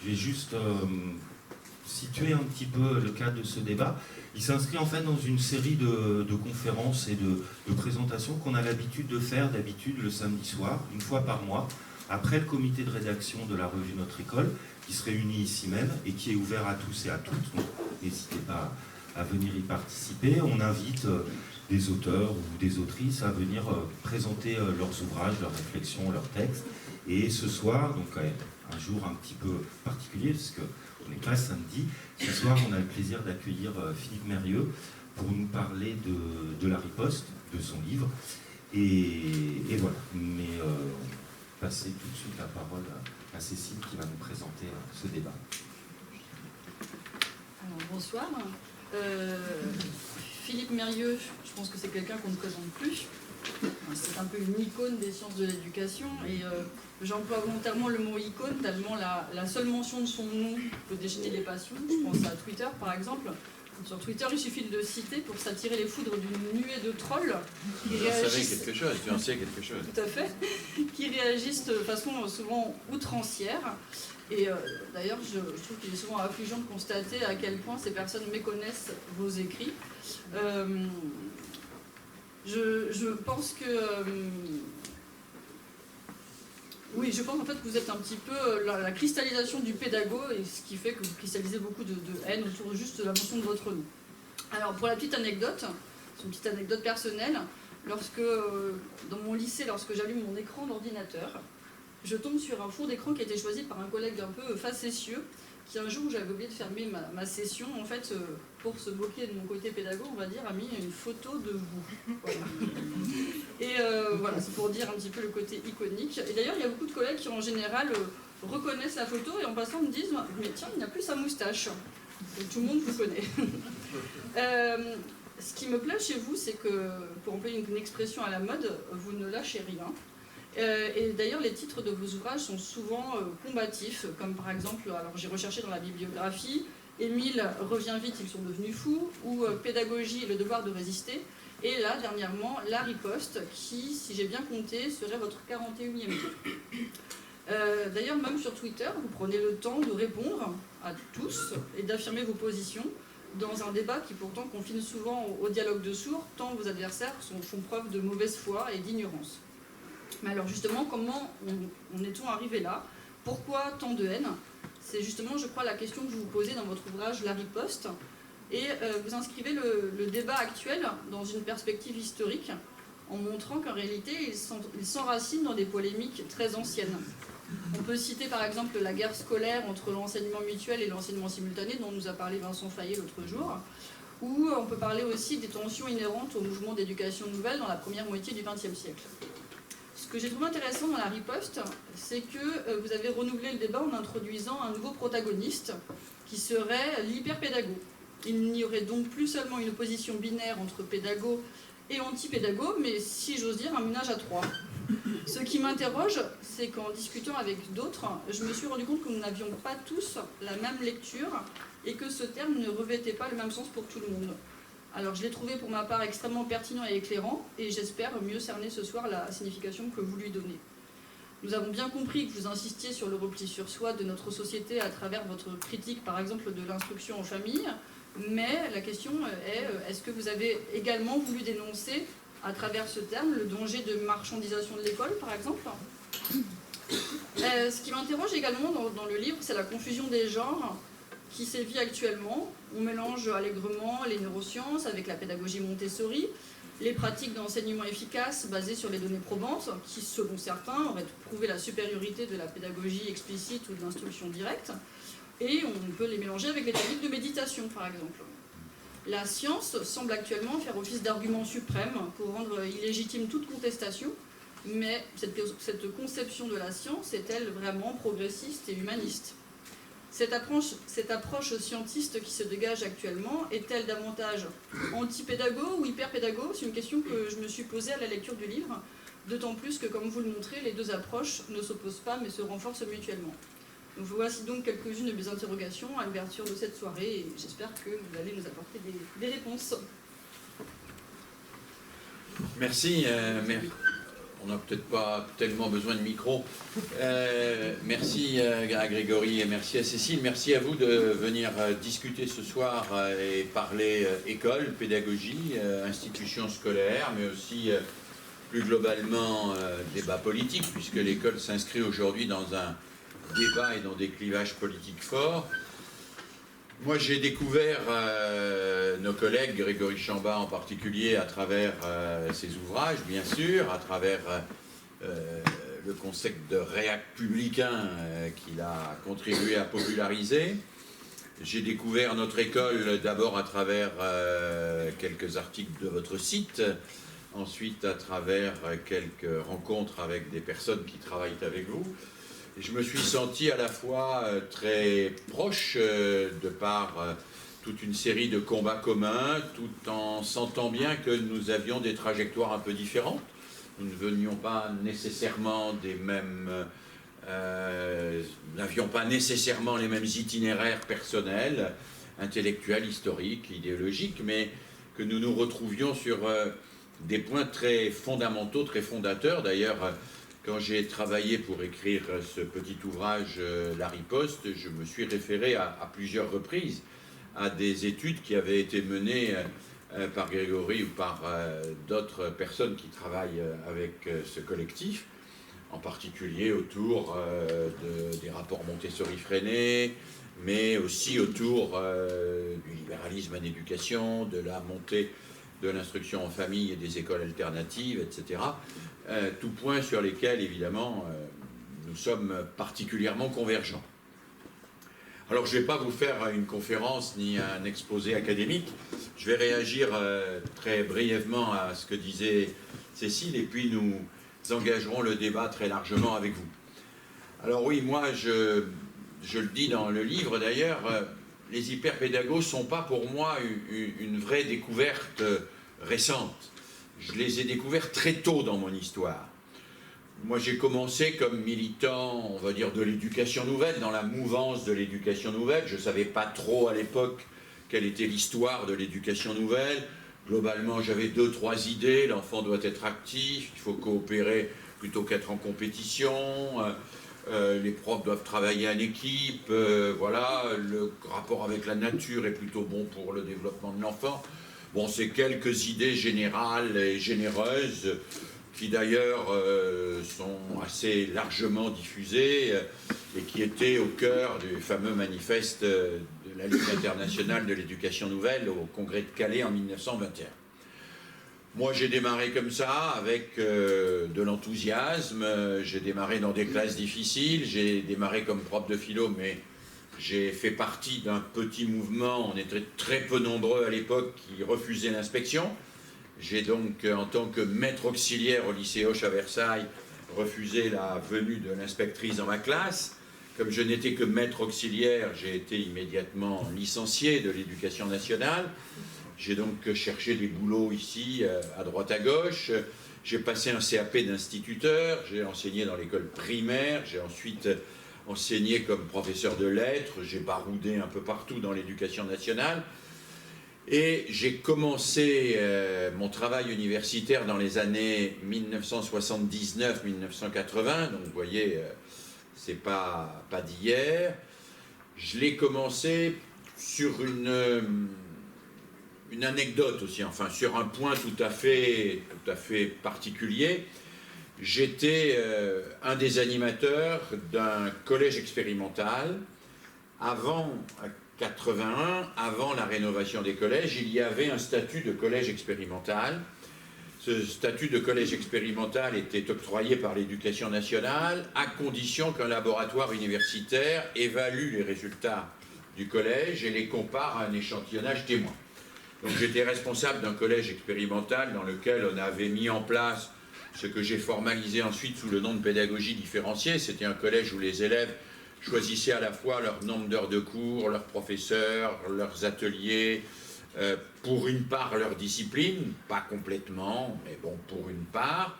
Je vais juste situer un petit peu le cadre de ce débat. Il s'inscrit en fait dans une série de conférences et de présentations qu'on a l'habitude de faire d'habitude le samedi soir, une fois par mois, après le comité de rédaction de la revue Notre École, qui se réunit ici même et qui est ouvert à tous et à toutes. Donc n'hésitez pas à venir y participer. On invite des auteurs ou des autrices à venir présenter leurs ouvrages, leurs réflexions, leurs textes. Et ce soir, donc un jour un petit peu particulier, parce qu'on n'est pas samedi, ce soir on a le plaisir d'accueillir Philippe Mérieux pour nous parler de la riposte, de son livre. Et voilà, mais passer tout de suite la parole à Cécile qui va nous présenter ce débat. Alors, bonsoir. Philippe Mérieux, je pense que c'est quelqu'un qu'on ne présente plus. C'est un peu une icône des sciences de l'éducation et j'emploie volontairement le mot icône tellement la seule mention de son nom peut déchaîner les passions. Je pense à Twitter par exemple. Sur Twitter, il suffit de le citer pour s'attirer les foudres d'une nuée de trolls qui réagissent... Tu en sais quelque chose. Tout à fait. Qui réagissent de façon souvent outrancière. Et d'ailleurs, je trouve qu'il est souvent affligeant de constater à quel point ces personnes méconnaissent vos écrits. Je pense que... oui, je pense en fait que vous êtes un petit peu la cristallisation du pédago, et ce qui fait que vous cristallisez beaucoup de haine autour de juste la mention de votre nom. Alors, pour la petite anecdote, c'est une petite anecdote personnelle, dans mon lycée, lorsque j'allume mon écran d'ordinateur, je tombe sur un fond d'écran qui a été choisi par un collègue un peu facétieux, qui un jour où j'avais oublié de fermer ma session, en fait, pour se moquer de mon côté pédago, on va dire, a mis une photo de vous. Voilà. Et voilà, c'est pour dire un petit peu le côté iconique. Et d'ailleurs, il y a beaucoup de collègues qui, en général, reconnaissent la photo et en passant me disent « Mais tiens, il n'a plus sa moustache ». Et tout le monde vous connaît. Ce qui me plaît chez vous, c'est que, pour employer une expression à la mode, vous ne lâchez rien. Et d'ailleurs, les titres de vos ouvrages sont souvent combatifs, comme par exemple, alors j'ai recherché dans la bibliographie, Émile revient vite, ils sont devenus fous, ou Pédagogie et le devoir de résister, et là, dernièrement, La riposte, qui, si j'ai bien compté, serait votre 41e titre. D'ailleurs, même sur Twitter, vous prenez le temps de répondre à tous et d'affirmer vos positions dans un débat qui pourtant confine souvent au dialogue de sourds, tant vos adversaires font preuve de mauvaise foi et d'ignorance. Mais alors justement, comment en est-on arrivé là? Pourquoi tant de haine? C'est justement, je crois, la question que vous vous posez dans votre ouvrage La riposte. Et vous inscrivez le débat actuel dans une perspective historique, en montrant qu'en réalité, il s'enracine dans des polémiques très anciennes. On peut citer par exemple la guerre scolaire entre l'enseignement mutuel et l'enseignement simultané, dont nous a parlé Vincent Fayet l'autre jour, ou on peut parler aussi des tensions inhérentes au mouvement d'éducation nouvelle dans la première moitié du XXe siècle. Ce que j'ai trouvé intéressant dans La riposte, c'est que vous avez renouvelé le débat en introduisant un nouveau protagoniste qui serait l'hyperpédago. Il n'y aurait donc plus seulement une opposition binaire entre pédago et anti-pédago, mais si j'ose dire, un ménage à trois. Ce qui m'interroge, c'est qu'en discutant avec d'autres, je me suis rendu compte que nous n'avions pas tous la même lecture et que ce terme ne revêtait pas le même sens pour tout le monde. Alors je l'ai trouvé pour ma part extrêmement pertinent et éclairant, et j'espère mieux cerner ce soir la signification que vous lui donnez. Nous avons bien compris que vous insistiez sur le repli sur soi de notre société à travers votre critique, par exemple, de l'instruction en famille, mais la question est, est-ce que vous avez également voulu dénoncer, à travers ce terme, le danger de marchandisation de l'école, par exemple? Ce qui m'interroge également dans le livre, c'est la confusion des genres qui sévit actuellement. On mélange allègrement les neurosciences avec la pédagogie Montessori, les pratiques d'enseignement efficaces basées sur les données probantes, qui, selon certains, auraient prouvé la supériorité de la pédagogie explicite ou de l'instruction directe, et on peut les mélanger avec les techniques de méditation, par exemple. La science semble actuellement faire office d'argument suprême pour rendre illégitime toute contestation, mais cette conception de la science est-elle vraiment progressiste et humaniste? Cette approche scientiste qui se dégage actuellement est-elle davantage anti-pédago ou hyper-pédago? C'est une question que je me suis posée à la lecture du livre, d'autant plus que, comme vous le montrez, les deux approches ne s'opposent pas mais se renforcent mutuellement. Donc, voici donc quelques-unes de mes interrogations à l'ouverture de cette soirée et j'espère que vous allez nous apporter des réponses. Merci. On n'a peut-être pas tellement besoin de micro. Merci à Grégory et merci à Cécile. Merci à vous de venir discuter ce soir et parler école, pédagogie, institutions scolaires, mais aussi plus globalement débat politique, puisque l'école s'inscrit aujourd'hui dans un débat et dans des clivages politiques forts. Moi, j'ai découvert nos collègues, Grégory Chambas en particulier, à travers ses ouvrages, bien sûr, à travers le concept de républicain qu'il a contribué à populariser. J'ai découvert notre école d'abord à travers quelques articles de votre site, ensuite à travers quelques rencontres avec des personnes qui travaillent avec vous. Et je me suis senti à la fois très proche de par toute une série de combats communs, tout en sentant bien que nous avions des trajectoires un peu différentes. Nous ne venions pas nécessairement des mêmes... n'avions pas nécessairement les mêmes itinéraires personnels, intellectuels, historiques, idéologiques, mais que nous nous retrouvions sur des points très fondamentaux, très fondateurs. D'ailleurs, quand j'ai travaillé pour écrire ce petit ouvrage La Riposte, je me suis référé à plusieurs reprises à des études qui avaient été menées par Grégory ou par d'autres personnes qui travaillent avec ce collectif, en particulier autour des rapports Montessori-Freinet, mais aussi autour du libéralisme en éducation, de la montée de l'instruction en famille et des écoles alternatives, etc. Tout point sur lesquels, évidemment, nous sommes particulièrement convergents. Alors, je ne vais pas vous faire une conférence ni un exposé académique. Je vais réagir très brièvement à ce que disait Cécile, et puis nous engagerons le débat très largement avec vous. Alors oui, moi, je le dis dans le livre, d'ailleurs, les hyperpédagogues ne sont pas pour moi une vraie découverte récente. Je les ai découverts très tôt dans mon histoire. Moi, j'ai commencé comme militant, on va dire, de l'éducation nouvelle, dans la mouvance de l'éducation nouvelle. Je ne savais pas trop à l'époque quelle était l'histoire de l'éducation nouvelle. Globalement, j'avais 2-3 idées. L'enfant doit être actif, il faut coopérer plutôt qu'être en compétition. Les profs doivent travailler en équipe. Voilà, le rapport avec la nature est plutôt bon pour le développement de l'enfant. Bon, c'est quelques idées générales et généreuses qui d'ailleurs sont assez largement diffusées et qui étaient au cœur du fameux manifeste de la Ligue internationale de l'éducation nouvelle au congrès de Calais en 1921. Moi, j'ai démarré comme ça, avec de l'enthousiasme. J'ai démarré dans des classes difficiles. J'ai démarré comme prof de philo, mais j'ai fait partie d'un petit mouvement. On était très peu nombreux à l'époque qui refusaient l'inspection. J'ai donc, en tant que maître auxiliaire au lycée Hoche à Versailles, refusé la venue de l'inspectrice dans ma classe. Comme je n'étais que maître auxiliaire, j'ai été immédiatement licencié de l'éducation nationale. J'ai donc cherché des boulots ici, à droite à gauche. J'ai passé un CAP d'instituteur, j'ai enseigné dans l'école primaire, j'ai ensuite enseigné comme professeur de lettres, j'ai baroudé un peu partout dans l'éducation nationale. Et j'ai commencé mon travail universitaire dans les années 1979-1980, donc vous voyez, c'est pas d'hier. Je l'ai commencé sur une anecdote aussi, enfin sur un point tout à fait particulier. J'étais un des animateurs d'un collège expérimental. Avant 81, avant la rénovation des collèges, il y avait un statut de collège expérimental. Ce statut de collège expérimental était octroyé par l'Éducation nationale à condition qu'un laboratoire universitaire évalue les résultats du collège et les compare à un échantillonnage témoin. Donc j'étais responsable d'un collège expérimental dans lequel on avait mis en place ce que j'ai formalisé ensuite sous le nom de pédagogie différenciée. C'était un collège où les élèves choisissaient à la fois leur nombre d'heures de cours, leurs professeurs, leurs ateliers, pour une part leur discipline, pas complètement, mais bon, pour une part.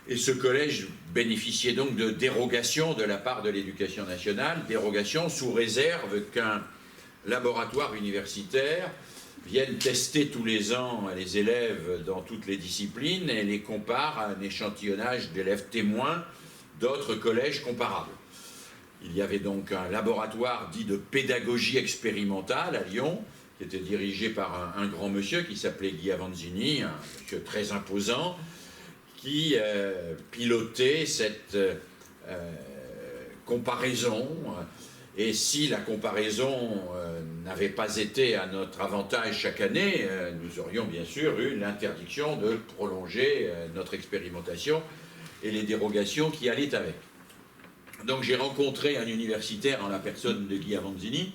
Et ce collège bénéficiait donc de dérogations de la part de l'Éducation nationale, dérogations sous réserve qu'un laboratoire universitaire viennent tester tous les ans les élèves dans toutes les disciplines et les comparent à un échantillonnage d'élèves témoins d'autres collèges comparables. Il y avait donc un laboratoire dit de pédagogie expérimentale à Lyon, qui était dirigé par un grand monsieur qui s'appelait Guy Avanzini, un monsieur très imposant, qui pilotait cette comparaison. Et si la comparaison n'avait pas été à notre avantage chaque année, nous aurions bien sûr eu l'interdiction de prolonger notre expérimentation et les dérogations qui allaient avec. Donc j'ai rencontré un universitaire en la personne de Guy Avanzini,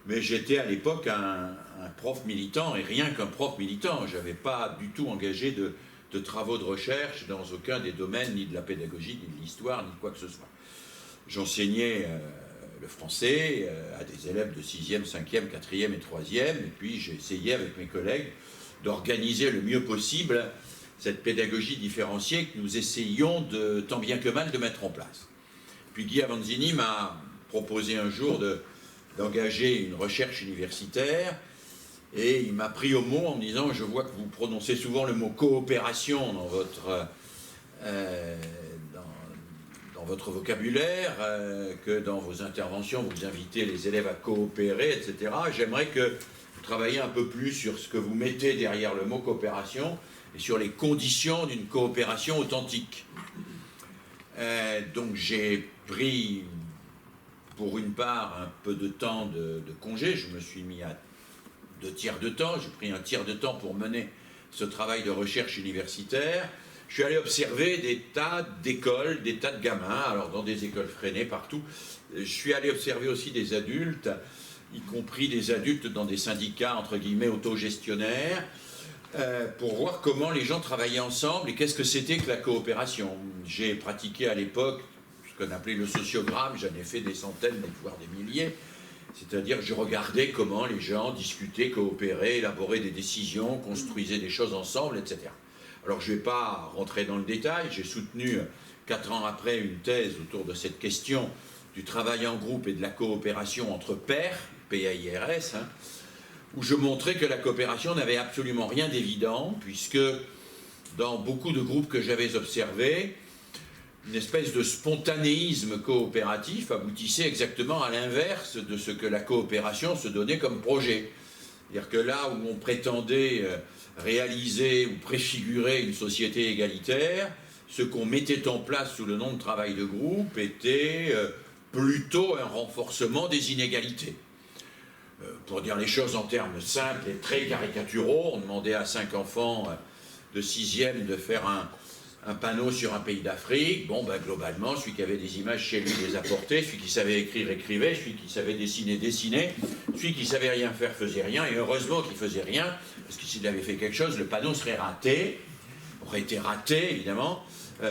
mais j'étais à l'époque un prof militant, et rien qu'un prof militant. Je n'avais pas du tout engagé de travaux de recherche dans aucun des domaines, ni de la pédagogie, ni de l'histoire, ni de quoi que ce soit. J'enseignais le français à des élèves de 6e, 5e, 4e et 3e, et puis j'ai essayé avec mes collègues d'organiser le mieux possible cette pédagogie différenciée que nous essayions tant bien que mal de mettre en place. Puis Guy Avanzini m'a proposé un jour d'engager une recherche universitaire, et il m'a pris au mot en me disant « Je vois que vous prononcez souvent le mot coopération dans votre vocabulaire, que dans vos interventions vous invitez les élèves à coopérer, etc. J'aimerais que vous travailliez un peu plus sur ce que vous mettez derrière le mot coopération et sur les conditions d'une coopération authentique. » Donc j'ai pris pour une part un peu de temps de congé, je me suis mis à 2 tiers de temps, j'ai pris un tiers de temps pour mener ce travail de recherche universitaire. Je suis allé observer des tas d'écoles, des tas de gamins, alors dans des écoles freinées partout. Je suis allé observer aussi des adultes, y compris des adultes dans des syndicats entre guillemets autogestionnaires, pour voir comment les gens travaillaient ensemble et qu'est-ce que c'était que la coopération. J'ai pratiqué à l'époque ce qu'on appelait le sociogramme, j'en ai fait des centaines, voire des milliers. C'est-à-dire je regardais comment les gens discutaient, coopéraient, élaboraient des décisions, construisaient des choses ensemble, etc. Alors je ne vais pas rentrer dans le détail, j'ai soutenu 4 ans après une thèse autour de cette question du travail en groupe et de la coopération entre pairs, P-A-I-R-S, où je montrais que la coopération n'avait absolument rien d'évident, puisque dans beaucoup de groupes que j'avais observés, une espèce de spontanéisme coopératif aboutissait exactement à l'inverse de ce que la coopération se donnait comme projet. C'est-à-dire que là où on prétendait réaliser ou préfigurer une société égalitaire, ce qu'on mettait en place sous le nom de travail de groupe était plutôt un renforcement des inégalités. Pour dire les choses en termes simples et très caricaturaux, on demandait à 5 enfants de 6e de faire un panneau sur un pays d'Afrique. Bon, ben, globalement, celui qui avait des images chez lui les apportait, celui qui savait écrire écrivait, celui qui savait dessiner dessinait, celui qui savait rien faire faisait rien, et heureusement qu'il faisait rien, parce que s'il avait fait quelque chose, le panneau serait raté, aurait été raté évidemment,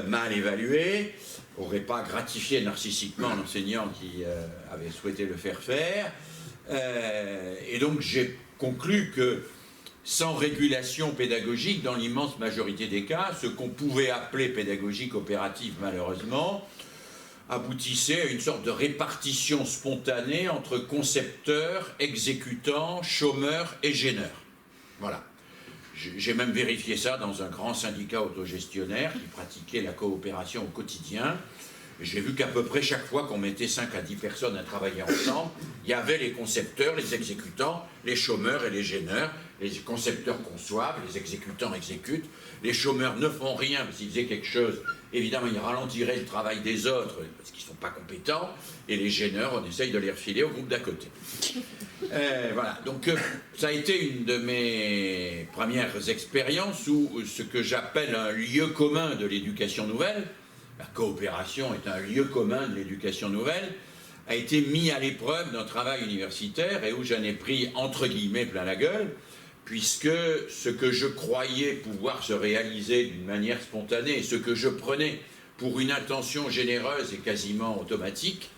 mal évalué, aurait pas gratifié narcissiquement l'enseignant qui avait souhaité le faire faire, et donc j'ai conclu que sans régulation pédagogique, dans l'immense majorité des cas, ce qu'on pouvait appeler pédagogie coopérative, malheureusement, aboutissait à une sorte de répartition spontanée entre concepteurs, exécutants, chômeurs et gêneurs. Voilà. J'ai même vérifié ça dans un grand syndicat autogestionnaire qui pratiquait la coopération au quotidien. J'ai vu qu'à peu près chaque fois qu'on mettait 5 à 10 personnes à travailler ensemble, il y avait les concepteurs, les exécutants, les chômeurs et les gêneurs. Les concepteurs conçoivent, les exécutants exécutent. Les chômeurs ne font rien, parce qu'ils faisaient quelque chose. Évidemment, ils ralentiraient le travail des autres, parce qu'ils ne sont pas compétents. Et les gêneurs, on essaye de les refiler au groupe d'à côté. Voilà, donc ça a été une de mes premières expériences où ce que j'appelle un lieu commun de l'éducation nouvelle, la coopération est un lieu commun de l'éducation nouvelle, a été mis à l'épreuve d'un travail universitaire et où j'en ai pris entre guillemets plein la gueule, puisque ce que je croyais pouvoir se réaliser d'une manière spontanée et ce que je prenais pour une intention généreuse et quasiment automatique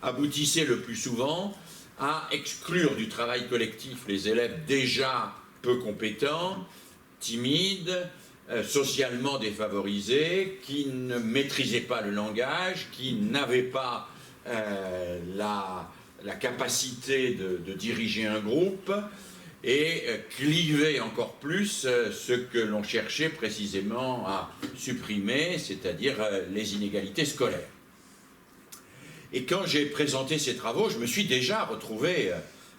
aboutissait le plus souvent à exclure du travail collectif les élèves déjà peu compétents, timides, socialement défavorisés, qui ne maîtrisaient pas le langage, qui n'avaient pas la capacité de diriger un groupe, et cliver encore plus ce que l'on cherchait précisément à supprimer, c'est-à-dire les inégalités scolaires. Et quand j'ai présenté ces travaux, je me suis déjà retrouvé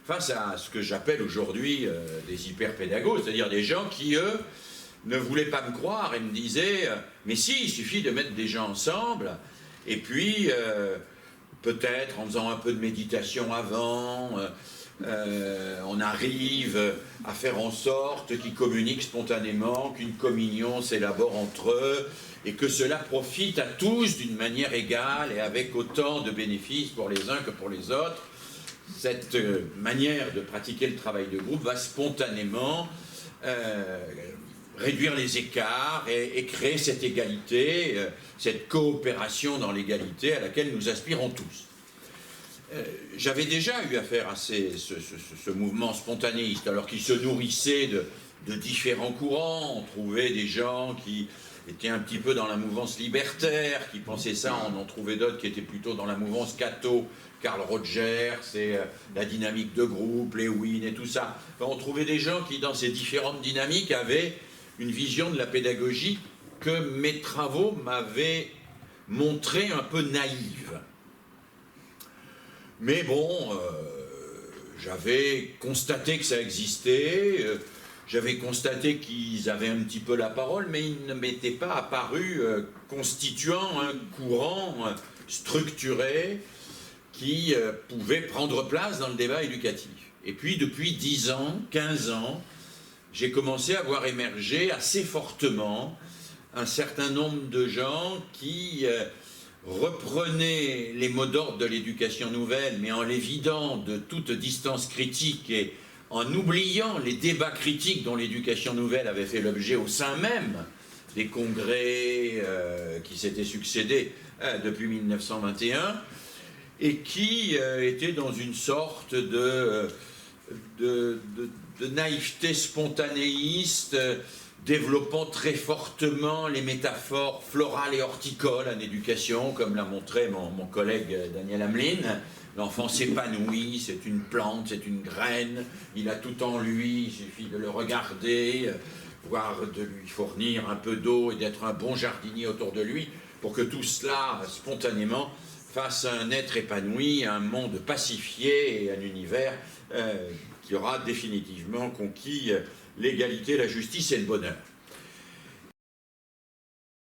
face à ce que j'appelle aujourd'hui des hyperpédagogues, c'est-à-dire des gens qui, eux, ne voulaient pas me croire et me disaient « mais si, il suffit de mettre des gens ensemble, et puis peut-être en faisant un peu de méditation avant, on arrive à faire en sorte qu'ils communiquent spontanément, qu'une communion s'élabore entre eux, et que cela profite à tous d'une manière égale et avec autant de bénéfices pour les uns que pour les autres. Cette manière de pratiquer le travail de groupe va spontanément réduire les écarts et créer cette égalité, cette coopération dans l'égalité à laquelle nous aspirons tous. J'avais déjà eu affaire à ce mouvement spontanéiste, alors qu'il se nourrissait de différents courants. On trouvait des gens qui étaient un petit peu dans la mouvance libertaire, qui pensaient ça, on en trouvait d'autres qui étaient plutôt dans la mouvance catho, Carl Rogers, et la dynamique de groupe, Lewin et tout ça. Enfin, on trouvait des gens qui, dans ces différentes dynamiques, avaient une vision de la pédagogie que mes travaux m'avaient montré un peu naïve. Mais bon, j'avais constaté que ça existait, j'avais constaté qu'ils avaient un petit peu la parole, mais ils ne m'étaient pas apparus constituant un courant structuré qui pouvait prendre place dans le débat éducatif. Et puis, depuis 10 ans, 15 ans, j'ai commencé à voir émerger assez fortement un certain nombre de gens qui reprenaient les mots d'ordre de l'éducation nouvelle, mais en les vidant de toute distance critique et en oubliant les débats critiques dont l'éducation nouvelle avait fait l'objet au sein même des congrès qui s'étaient succédés depuis 1921, et qui étaient dans une sorte de naïveté spontanéiste, développant très fortement les métaphores florales et horticoles en éducation, comme l'a montré mon collègue Daniel Hamelin. L'enfant s'épanouit, c'est une plante, c'est une graine, il a tout en lui, il suffit de le regarder, voire de lui fournir un peu d'eau et d'être un bon jardinier autour de lui, pour que tout cela, spontanément, fasse un être épanoui, un monde pacifié et un univers qui aura définitivement conquis l'égalité, la justice et le bonheur.